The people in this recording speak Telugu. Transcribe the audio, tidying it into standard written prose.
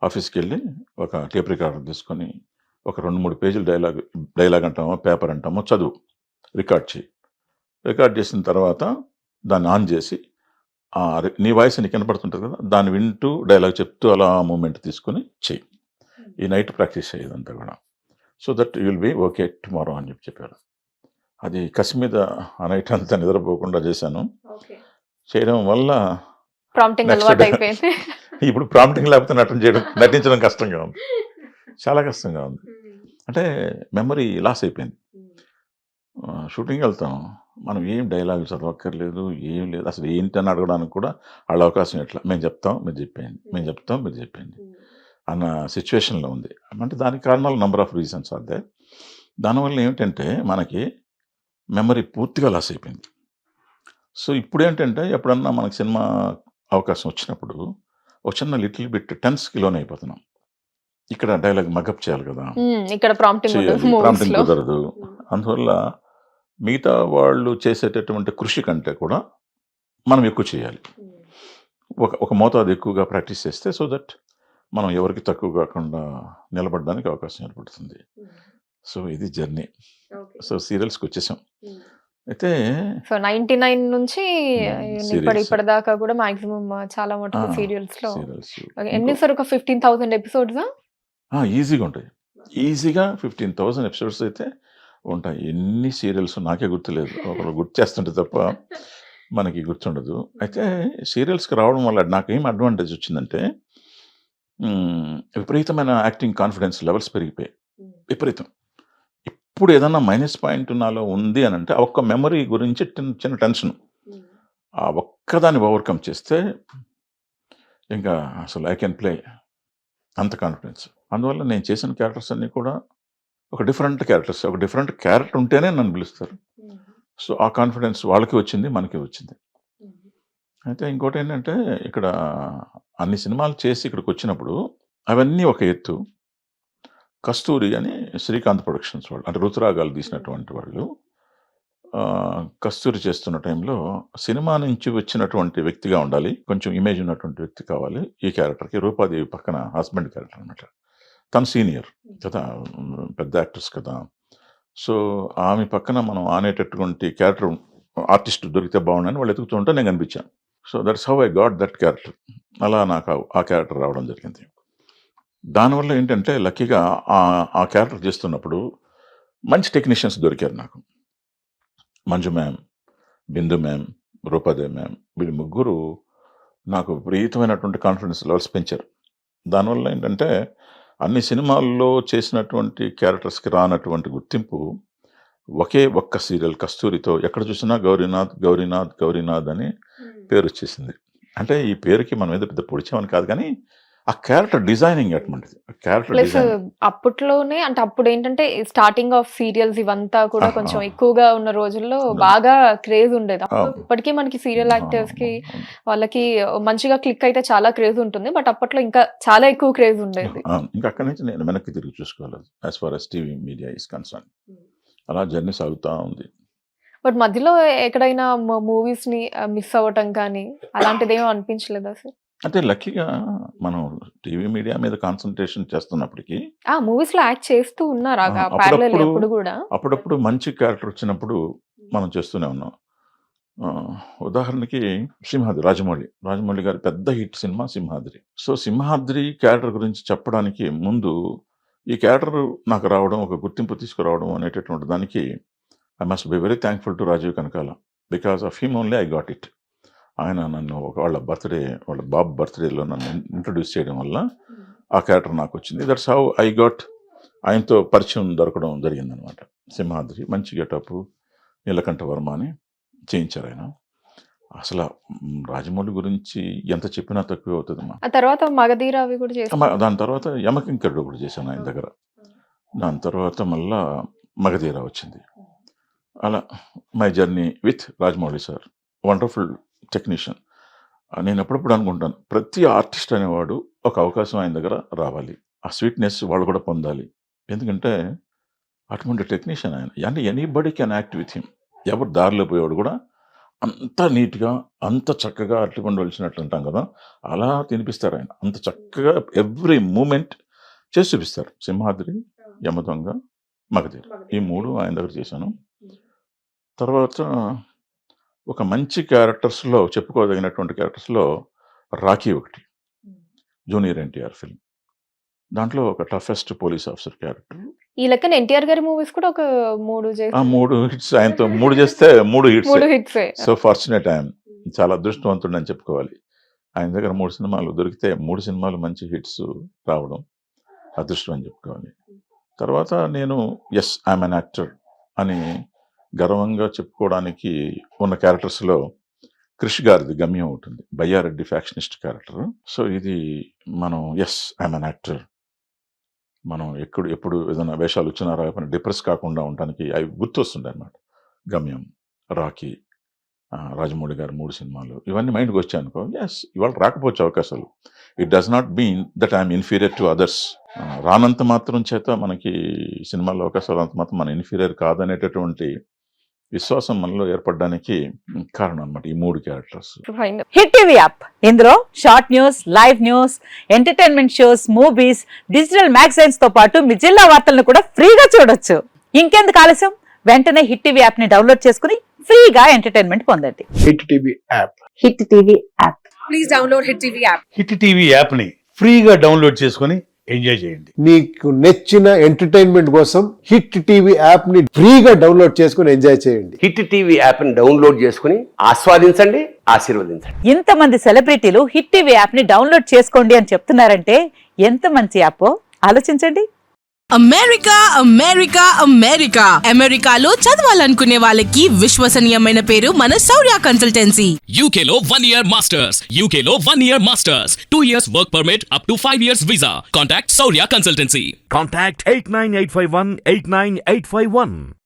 ఆఫీస్‌కి వెళ్ళి ఒక టేప్ రికార్డర్ తీసుకొని ఒక 2, 3 పేజీలు డైలాగ్ అంటామో, పేపర్ అంటామో చదువు. రికార్డ్ చెయ్యి. రికార్డ్ చేసిన తర్వాత దాన్ని ఆన్ చేసి నీ వాయిస్ నీకు వినపడుతుంటది కదా! దాన్ని వింటూ డైలాగ్ చెప్తూ అలా మూవ్‌మెంట్ తీసుకొని చెయ్యి. ఈ నైట్ ప్రాక్టీస్ చెయ్యి ఇదంతా కూడా. So that you will be okay tomorrow అని చెప్పారు. అది కసి మీద ఆ నైట్ అంతా నిద్రపోకుండా చేశాను. ఓకే. చేయడం వల్ల ప్రాంప్టింగ్ నెక్స్ట్ డే అలవాటయిపోయింది. ఇప్పుడు ప్రాంప్టింగ్ లేకపోతే నటించడం కష్టంగా ఉంది. చాలా కష్టంగా ఉంది. అంటే మెమరీ లాస్ అయిపోయింది. షూటింగ్‌కి వెళ్తాం. మనం ఏం డైలాగ్ చదవక్కర్లేదు. ఏం లేదు. అసలు ఏంటని అడగడానికి కూడా వాళ్ళ అవకాశం ఎట్లా? మేము చెప్తాం మీరు చెప్పేయండి. మేము చెప్తాం మీరు చెప్పేయండి. అన్న సిట్యుయేషన్‌లో ఉంది. అంటే దానికి కారణాలు number of reasons are there. దానివల్ల ఏమిటంటే మనకి మెమరీ పూర్తిగా లాస్ అయిపోయింది. సో ఇప్పుడేంటంటే ఎప్పుడన్నా మనకు సినిమా అవకాశం వచ్చినప్పుడు ఒక చిన్న లిటిల్ బిట్ టెన్స్‌కి లోనయిపోతున్నాం. ఇక్కడ డైలాగ్ మగప్ చేయాలి కదా! ఇక్కడ ప్రాంప్టింగ్ ఉండదు చేయాలి. ప్రాంప్టింగ్ మూవీస్‌లో. కుదరదు. అందువల్ల మిగతా వాళ్ళు చేసేటటువంటి కృషి కంటే కూడా మనం ఎక్కువ చేయాలి. ఒక మోతాదు ఎక్కువగా ప్రాక్టీస్ చేస్తే సో దట్ మనం ఎవరికి తక్కువ కాకుండా నిలబడడానికి అవకాశం ఏర్పడుతుంది. సో ఇది జర్నీ. సో సీరియల్స్‌కొచ్చేసాం. అయితే సో 99 నుంచి సీరియల్స్. ఇప్పటిదాకా కూడా మాక్సిమం చాలా ఆ! మటుకు సీరియల్స్‌లో సీరియల్స్. ఎన్ని సార్ ఒక 15,000 ఎపిసోడ్సా? ఈజీగా ఉంటాయి. ఈజీగా 15,000 ఎపిసోడ్స్ అయితే ఉంటాయి. ఎన్ని సీరియల్స్ నాకే గుర్తులేదు. ఒకళ్ళు గుర్తు చేస్తుంటే తప్ప మనకి గుర్తుండదు. అయితే సీరియల్స్‌కి రావడం వల్ల నాకేం అడ్వాంటేజ్ వచ్చిందంటే విపరీతమైన యాక్టింగ్ కాన్ఫిడెన్స్ లెవెల్స్ పెరిగిపోయాయి. విపరీతం. ఇప్పుడు ఏదన్నా మైనస్ పాయింట్ నాలో ఉంది అనంటే ఆ ఒక్క మెమరీ గురించి చిన్న టెన్షన్. ఆ ఒక్కదాన్ని ఓవర్‌కమ్ చేస్తే ఇంకా అసలు ఐ కెన్ ప్లే అంత కాన్ఫిడెన్స్. అందువల్ల నేను చేసిన క్యారెక్టర్స్ అన్నీ కూడా ఒక డిఫరెంట్ క్యారెక్టర్స్. ఒక డిఫరెంట్ క్యారెక్టర్ ఉంటేనే నన్ను పిలుస్తారు. సో ఆ కాన్ఫిడెన్స్ వాళ్ళకి వచ్చింది. మనకి వచ్చింది. అయితే ఇంకోటేంటంటే ఇక్కడ అన్ని సినిమాలు చేసి ఇక్కడికొచ్చినప్పుడు అవన్నీ ఒక ఎత్తు. కస్తూరి అని శ్రీకాంత్ ప్రొడక్షన్స్ వాళ్ళు అంటే రుతురాగాలు తీసినటువంటి వాళ్ళు కస్తూరి చేస్తున్న టైంలో సినిమా నుంచి వచ్చినటువంటి వ్యక్తిగా ఉండాలి. కొంచెం ఇమేజ్ ఉన్నటువంటి వ్యక్తి కావాలి. ఈ క్యారెక్టర్‌కి రూపాదేవి పక్కన హస్బెండ్ క్యారెక్టర్ అనమాట. తను సీనియర్ కదా! పెద్ద యాక్ట్రెస్ కదా! సో ఆమె పక్కన మనం ఆనేటటువంటి క్యారెక్టర్ ఆర్టిస్ట్ దొరికితే బాగుండని వాళ్ళు ఎతుకుతూ ఉంటే నేను కనిపించాను. So that's how I got that character. అలా నాకు ఆ క్యారెక్టర్ రావడం జరిగింది. దానివల్ల ఏంటంటే లక్కీగా ఆ క్యారెక్టర్ చేస్తున్నప్పుడు మంచి టెక్నీషియన్స్ దొరికారు నాకు. మంజు మ్యామ్, బిందు మ్యామ్, రూపాదేవి మ్యామ్ వీళ్ళు ముగ్గురు నాకు విపరీతమైనటువంటి కాన్ఫిడెన్స్ లెవెల్స్ పెంచారు. దానివల్ల ఏంటంటే అన్ని సినిమాల్లో చేసినటువంటి క్యారెక్టర్స్‌కి రానటువంటి గుర్తింపు ఒక్క సీరియల్ కస్తూరితో ఎక్కడ చూసినా గౌరీనాథ్, గౌరీనాథ్, గౌరీనాథ్ అని పేరొచ్చేసింది. అంటే ఈ పేరుకి మనం ఏదో పెద్ద పొడిచామని కాదు కానీ ఆ క్యారెక్టర్ డిజైనింగ్ అటువంటిది. Character plus designing. అప్పట్లోనే అంటే అప్పుడేంటంటే స్టార్టింగ్ ఆఫ్ సీరియల్స్ ఇవంతా కూడా కొంచెం ఎక్కువగా ఉన్న రోజుల్లో బాగా క్రేజ్ ఉండేది. ఇప్పటికీ మనకి సీరియల్ యాక్టర్స్‌కి వాళ్ళకి మంచిగా క్లిక్ అయితే చాలా క్రేజ్ ఉంటుంది. బట్ అప్పట్లో ఇంకా చాలా ఎక్కువ క్రేజ్ ఉండేది. ఇంకా అక్కడి నుంచి నేను వెనక్కి తిరిగి చూసుకోలేదు. As far as TV media is concern. అలా జర్నీ సాగుతా ఉంది. బట్ మధ్యలో ఎక్కడైనా మూవీస్‌ని మిస్ అవ్వటం కానీ అలాంటిదేమీ అనిపించలేదా సార్? అంటే లక్కీగా మనం టీవీ మీడియా మీద కాన్సంట్రేషన్ చేస్తున్నప్పటికీ మూవీస్‌లో యాక్ట్ చేస్తూ ఉన్నారు. అప్పుడప్పుడు ఎప్పుడు కూడా. అప్పుడప్పుడు మంచి క్యారెక్టర్ వచ్చినప్పుడు మనం చేస్తూనే ఉన్నాం. ఉదాహరణకి సింహాద్రి రాజమౌళి గారి పెద్ద hit cinema Simhadri. So Simhadri character గురించి చెప్పడానికి ముందు ఈ క్యారెక్టర్ నాకు రావడం ఒక గుర్తింపు తీసుకురావడం అనేటటువంటి దానికి I must be very thankful to Rajeev Kanakala. Because of him only I got it. ఆయన నన్ను వాళ్ళ బాబు బర్త్డేలో నన్ను ఇంట్రొడ్యూస్ చేయడం వల్ల ఆ క్యారెక్టర్ నాకు వచ్చింది. దట్స్ హౌ ఐ గాట్ ఆయనతో పరిచయం దొరకడం జరిగిందనమాట. సింహాద్రి మంచి గెటప్ నీలకంఠ వర్మ అని చేయించారు ఆయన. అసలు రాజమౌళి గురించి ఎంత చెప్పినా తక్కువే అవుతుందమ్మా. ఆ తర్వాత మగధీర అవి కూడా చేశారు. దాని తర్వాత యమకింకరుడు కూడా చేశాను ఆయన దగ్గర. దాని తర్వాత మళ్ళా మగధీర వచ్చింది. అలా my journey with Rajamouli sir. Wonderful technician. నేను అప్పుడప్పుడు అనుకుంటాను ప్రతి ఆర్టిస్ట్ అనేవాడు ఒక అవకాశం ఆయన దగ్గర రావాలి. ఆ స్వీట్‌నెస్ వాళ్ళు కూడా పొందాలి. ఎందుకంటే అటువంటి టెక్నీషియన్ ఆయన. అంటే anybody can act with him. ఎవరు దారిలో పోయేవాడు కూడా అంత నీట్‌గా, అంత చక్కగా అరటిపండు ఒలిచినట్లు అంటాం కదా! అలా తినిపిస్తారు ఆయన. అంత చక్కగా ఎవ్రి మూవ్‌మెంట్ చేసి చూపిస్తారు. 'సింహాద్రి', 'యమదొంగ', 'మగధీర' ఈ 3 ఆయన దగ్గర చేశాను. తర్వాత ఒక మంచి క్యారెక్టర్స్‌లో చెప్పుకోదగినటువంటి క్యారెక్టర్స్‌లో 'రాఖీ' ఒకటి. Junior NTR film. దాంట్లో ఒక టఫెస్ట్ పోలీస్ ఆఫీసర్ క్యారెక్టర్. ఈ లెక్కన ఎన్టీఆర్ గారి మూవీస్ కూడా ఒక 3 ఆ 3 హిట్స్ ఆయనతో 3 చేస్తే 3 హిట్సే. 3 హిట్సే. So fortunate I am. చాలా అదృష్టవంతుడని చెప్పుకోవాలి. ఆయన దగ్గర 3 సినిమాలు దొరికితే 3 సినిమాలు మంచి హిట్స్ రావడం అదృష్టం అని చెప్పుకోవాలి. తర్వాత నేను yes I am an actor అని గర్వంగా చెప్పుకోవడానికి ఉన్న క్యారెక్టర్స్‌లో క్రిష్ గారిది 'గమ్యం' ఉంటుంది. Bayyareddy factionist character. సో ఇది మనం yes I am an actor. మనం ఎప్పుడు ఏదైనా వేషాలు వచ్చినా రాకపోయినా డిప్రెస్ కాకుండా ఉండటానికి అవి గుర్తొస్తుంటాయన్నమాట. 'గమ్యం', 'రాఖీ', రాజమౌళి గారి 3 సినిమాలు ఇవన్నీ మైండ్‌కి వచ్చాయనుకో యెస్ ఇవాళ రాకపోవచ్చు అవకాశాలు. It does not mean that I am inferior to others. రానంత మాత్రం చేత మనకి సినిమాల్లో అవకాశాలు అంత మాత్రం మనం ఇన్ఫీరియర్ కాదనేటటువంటి విశ్వాసం మనలో ఏర్పడడానికి కారణం అన్నమాట ఈ 3 characters. Fine. Hit TV app ఇందులో short news, live news, entertainment shows, movies, digital magazines తో పాటు మీ జిల్లా వార్తలను కూడా ఫ్రీగా చూడొచ్చు. ఇంకెందుకు ఆలస్యం, వెంటనే హిట్ టీవీ యాప్ ని డౌన్లోడ్ చేసుకుని ఫ్రీగా ఎంటర్టైన్మెంట్ పొందండి. Hit TV app. Hit TV app. Please download Hit TV app. Hit TV యాప్ని ఫ్రీగా డౌన్లోడ్ చేసుకొని ఎంజాయ్ చేయండి. మీకు నచ్చిన ఎంటర్టైన్మెంట్ కోసం హిట్ టీవీ యాప్ ని ఫ్రీగా డౌన్లోడ్ చేసుకుని ఎంజాయ్ చేయండి. హిట్ టీవీ యాప్ని డౌన్లోడ్ చేసుకుని ఆస్వాదించండి, ఆశీర్వదించండి. ఇంతమంది సెలబ్రిటీలు హిట్ టీవీ యాప్ ని డౌన్లోడ్ చేసుకోండి అని చెప్తున్నారంటే ఎంత మంచి యాప్ ఆలోచించండి. అమెరికా అమెరికా అమెరికా అమెరికాలో చదవాలనుకునే వాళ్ళకి విశ్వసనీయమైన పేరు మన శౌర్య కన్సల్టెన్సీ. UK లో 1 year masters. UK లో 1 year masters. 2 years work permit up to 5 years visa. Contact Saurya Consultancy. Contact 89851 89851.